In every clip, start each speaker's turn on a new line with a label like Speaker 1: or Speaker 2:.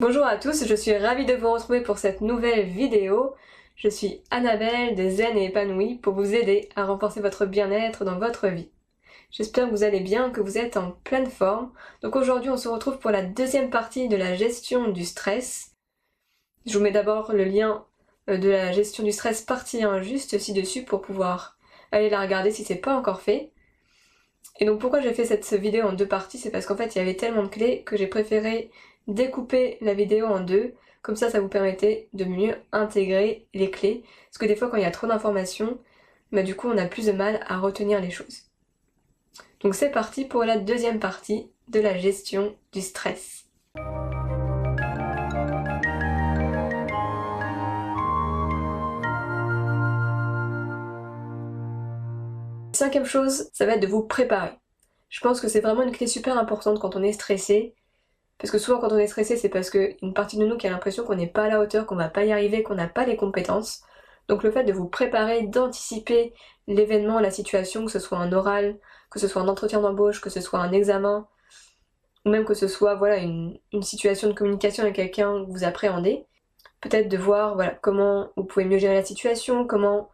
Speaker 1: Bonjour à tous, je suis ravie de vous retrouver pour cette nouvelle vidéo. Je suis Annabelle de Zen et Épanouie pour vous aider à renforcer votre bien-être dans votre vie. J'espère que vous allez bien, que vous êtes en pleine forme. Donc aujourd'hui on se retrouve pour la deuxième partie de la gestion du stress. Je vous mets d'abord le lien de la gestion du stress partie 1 juste ci-dessus pour pouvoir aller la regarder si c'est pas encore fait. Et donc pourquoi j'ai fait cette vidéo en deux parties, c'est parce qu'en fait il y avait tellement de clés que j'ai préféré découper la vidéo en deux, comme ça vous permettait de mieux intégrer les clés, parce que des fois quand il y a trop d'informations, du coup on a plus de mal à retenir les choses. Donc c'est parti pour la deuxième partie de la gestion du stress. Cinquième chose, ça va être de vous préparer. Je pense que c'est vraiment une clé super importante quand on est stressé, parce que souvent quand on est stressé, c'est parce qu'il y a une partie de nous qui a l'impression qu'on n'est pas à la hauteur, qu'on va pas y arriver, qu'on n'a pas les compétences. Donc le fait de vous préparer, d'anticiper l'événement, la situation, que ce soit un oral, que ce soit un entretien d'embauche, que ce soit un examen, ou même que ce soit voilà, une situation de communication avec quelqu'un que vous appréhendez, peut-être de voir voilà, comment vous pouvez mieux gérer la situation, comment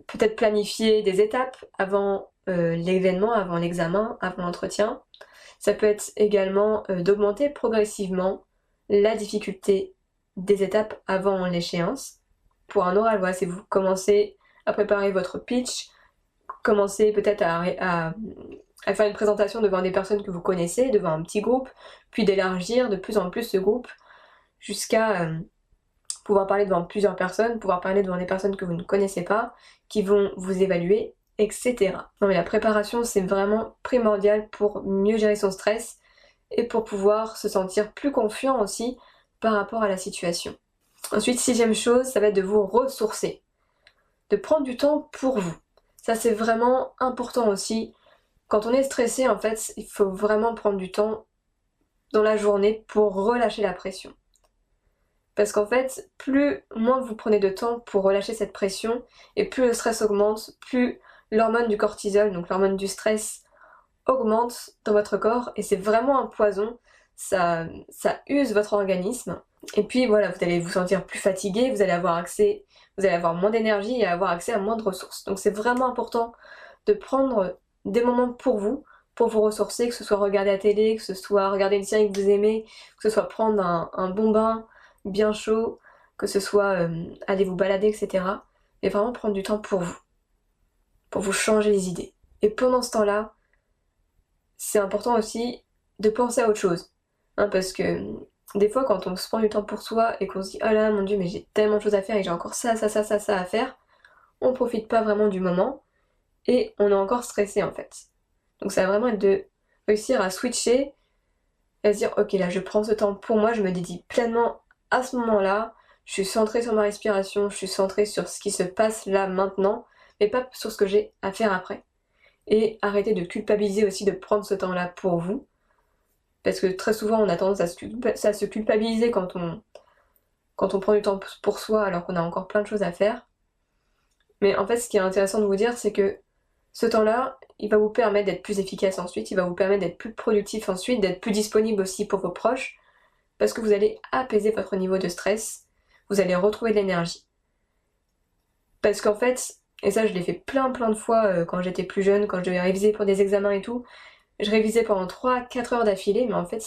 Speaker 1: peut-être planifier des étapes avant l'événement, avant l'examen, avant l'entretien. Ça peut être également d'augmenter progressivement la difficulté des étapes avant l'échéance. Pour un oral, voilà, c'est vous commencez à préparer votre pitch, commencez peut-être à faire une présentation devant des personnes que vous connaissez, devant un petit groupe, puis d'élargir de plus en plus ce groupe jusqu'à pouvoir parler devant plusieurs personnes, pouvoir parler devant des personnes que vous ne connaissez pas, qui vont vous évaluer, etc. Non mais la préparation c'est vraiment primordial pour mieux gérer son stress et pour pouvoir se sentir plus confiant aussi par rapport à la situation. Ensuite, sixième chose, ça va être de vous ressourcer, de prendre du temps pour vous. Ça c'est vraiment important aussi. Quand on est stressé, en fait, il faut vraiment prendre du temps dans la journée pour relâcher la pression. Parce qu'en fait, moins vous prenez de temps pour relâcher cette pression, et plus le stress augmente, plus l'hormone du cortisol, donc l'hormone du stress, augmente dans votre corps, et c'est vraiment un poison, ça use votre organisme. Et puis voilà, vous allez vous sentir plus fatigué, vous allez avoir moins d'énergie et avoir accès à moins de ressources. Donc c'est vraiment important de prendre des moments pour vous ressourcer, que ce soit regarder la télé, que ce soit regarder une série que vous aimez, que ce soit prendre un bon bain bien chaud, que ce soit aller vous balader, etc. Mais vraiment prendre du temps pour vous changer les idées. Et pendant ce temps-là, c'est important aussi de penser à autre chose. Hein, parce que des fois, quand on se prend du temps pour soi et qu'on se dit oh là mon dieu, mais j'ai tellement de choses à faire et j'ai encore ça à faire, on profite pas vraiment du moment et on est encore stressé en fait. Donc ça va vraiment être de réussir à switcher et à se dire ok là je prends ce temps pour moi, je me dédie pleinement à ce moment-là, je suis centrée sur ma respiration, je suis centrée sur ce qui se passe là maintenant, mais pas sur ce que j'ai à faire après. Et arrêtez de culpabiliser aussi de prendre ce temps-là pour vous, parce que très souvent on a tendance à se culpabiliser quand on prend du temps pour soi alors qu'on a encore plein de choses à faire. Mais en fait ce qui est intéressant de vous dire c'est que ce temps-là, il va vous permettre d'être plus efficace ensuite, il va vous permettre d'être plus productif ensuite, d'être plus disponible aussi pour vos proches, parce que vous allez apaiser votre niveau de stress, vous allez retrouver de l'énergie. Parce qu'en fait, et ça je l'ai fait plein de fois quand j'étais plus jeune, quand je devais réviser pour des examens et tout, je révisais pendant 3-4 heures d'affilée, mais en fait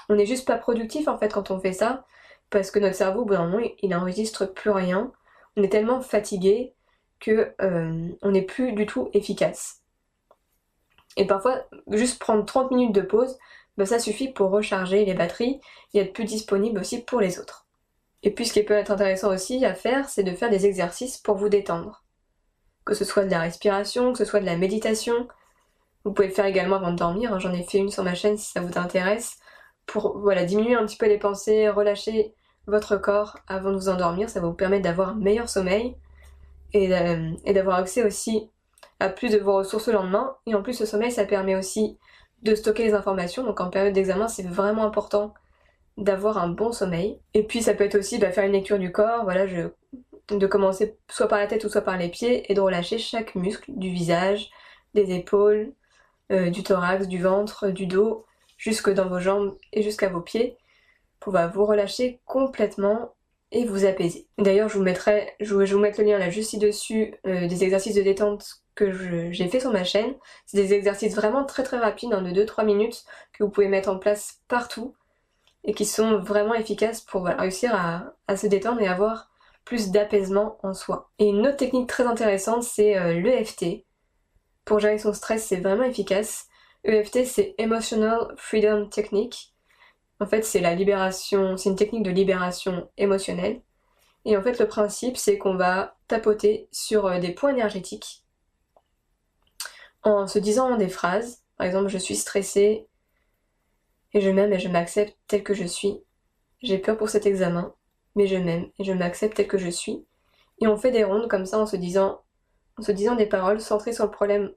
Speaker 1: on n'est juste pas productif en fait quand on fait ça, parce que notre cerveau au bout d'un moment il n'enregistre plus rien, on est tellement fatigué que on n'est plus du tout efficace. Et parfois, juste prendre 30 minutes de pause, ça suffit pour recharger les batteries et être plus disponible aussi pour les autres. Et puis ce qui peut être intéressant aussi à faire, c'est de faire des exercices pour vous détendre. Que ce soit de la respiration, que ce soit de la méditation. Vous pouvez le faire également avant de dormir, hein. J'en ai fait une sur ma chaîne si ça vous intéresse. Pour voilà, diminuer un petit peu les pensées, relâcher votre corps avant de vous endormir, ça va vous permettre d'avoir un meilleur sommeil et d'avoir accès aussi à plus de vos ressources le lendemain. Et en plus le sommeil ça permet aussi de stocker les informations, donc en période d'examen c'est vraiment important d'avoir un bon sommeil. Et puis ça peut être aussi faire une lecture du corps, voilà, de commencer soit par la tête ou soit par les pieds et de relâcher chaque muscle du visage, des épaules, du thorax, du ventre, du dos, jusque dans vos jambes et jusqu'à vos pieds, pour vous relâcher complètement et vous apaiser. D'ailleurs, je vais vous mettre le lien là juste ci-dessus des exercices de détente que j'ai fait sur ma chaîne. C'est des exercices vraiment très rapides, hein, de 2-3 minutes, que vous pouvez mettre en place partout et qui sont vraiment efficaces pour réussir à se détendre et avoir plus d'apaisement en soi. Et une autre technique très intéressante, c'est l'EFT. Pour gérer son stress, c'est vraiment efficace. EFT, c'est Emotional Freedom Technique. En fait, c'est une technique de libération émotionnelle. Et en fait, le principe, c'est qu'on va tapoter sur des points énergétiques en se disant des phrases. Par exemple, je suis stressée et je m'aime et je m'accepte tel que je suis. J'ai peur pour cet examen, mais je m'aime et je m'accepte tel que je suis. Et on fait des rondes comme ça en se disant des paroles centrées sur le problème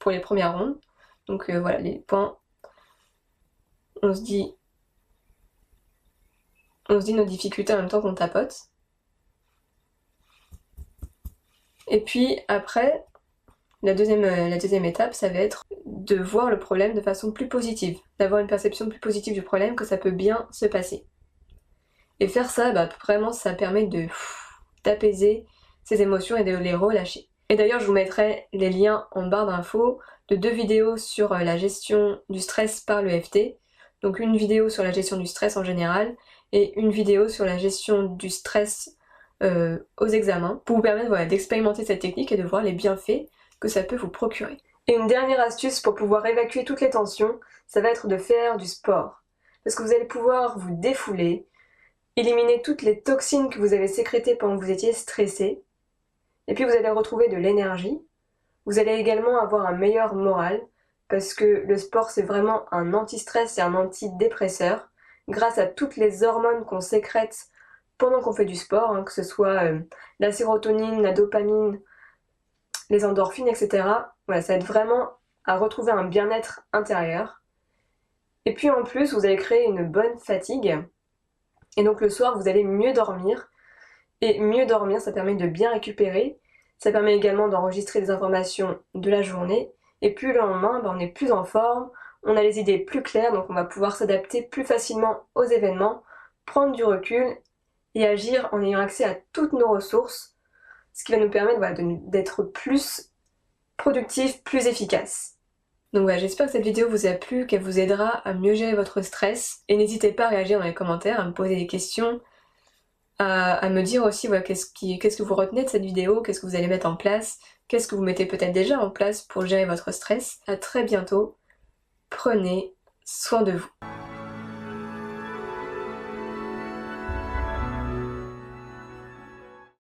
Speaker 1: pour les premières rondes. Donc voilà, les points. On se dit nos difficultés en même temps qu'on tapote. Et puis après, la deuxième étape, ça va être de voir le problème de façon plus positive, d'avoir une perception plus positive du problème, que ça peut bien se passer. Et faire ça, vraiment, ça permet d'apaiser ses émotions et de les relâcher. Et d'ailleurs, je vous mettrai les liens en barre d'infos de 2 vidéos sur la gestion du stress par l'EFT. Donc une vidéo sur la gestion du stress en général et une vidéo sur la gestion du stress aux examens, pour vous permettre d'expérimenter cette technique et de voir les bienfaits que ça peut vous procurer. Et une dernière astuce pour pouvoir évacuer toutes les tensions, ça va être de faire du sport. Parce que vous allez pouvoir vous défouler, éliminer toutes les toxines que vous avez sécrétées pendant que vous étiez stressé, et puis vous allez retrouver de l'énergie. Vous allez également avoir un meilleur moral, parce que le sport c'est vraiment un anti-stress et un antidépresseur, grâce à toutes les hormones qu'on sécrète pendant qu'on fait du sport, hein, que ce soit la sérotonine, la dopamine, les endorphines, etc. Voilà, ça aide vraiment à retrouver un bien-être intérieur. Et puis en plus, vous allez créer une bonne fatigue. Et donc le soir, vous allez mieux dormir. Et mieux dormir, ça permet de bien récupérer. Ça permet également d'enregistrer des informations de la journée. Et puis le lendemain, on est plus en forme, on a les idées plus claires, donc on va pouvoir s'adapter plus facilement aux événements, prendre du recul et agir en ayant accès à toutes nos ressources, ce qui va nous permettre d'être plus productif, plus efficace. Donc voilà, j'espère que cette vidéo vous a plu, qu'elle vous aidera à mieux gérer votre stress. Et n'hésitez pas à réagir dans les commentaires, à me poser des questions, à me dire aussi qu'est-ce que vous retenez de cette vidéo, qu'est-ce que vous allez mettre en place, qu'est-ce que vous mettez peut-être déjà en place pour gérer votre stress. À très bientôt, prenez soin de vous.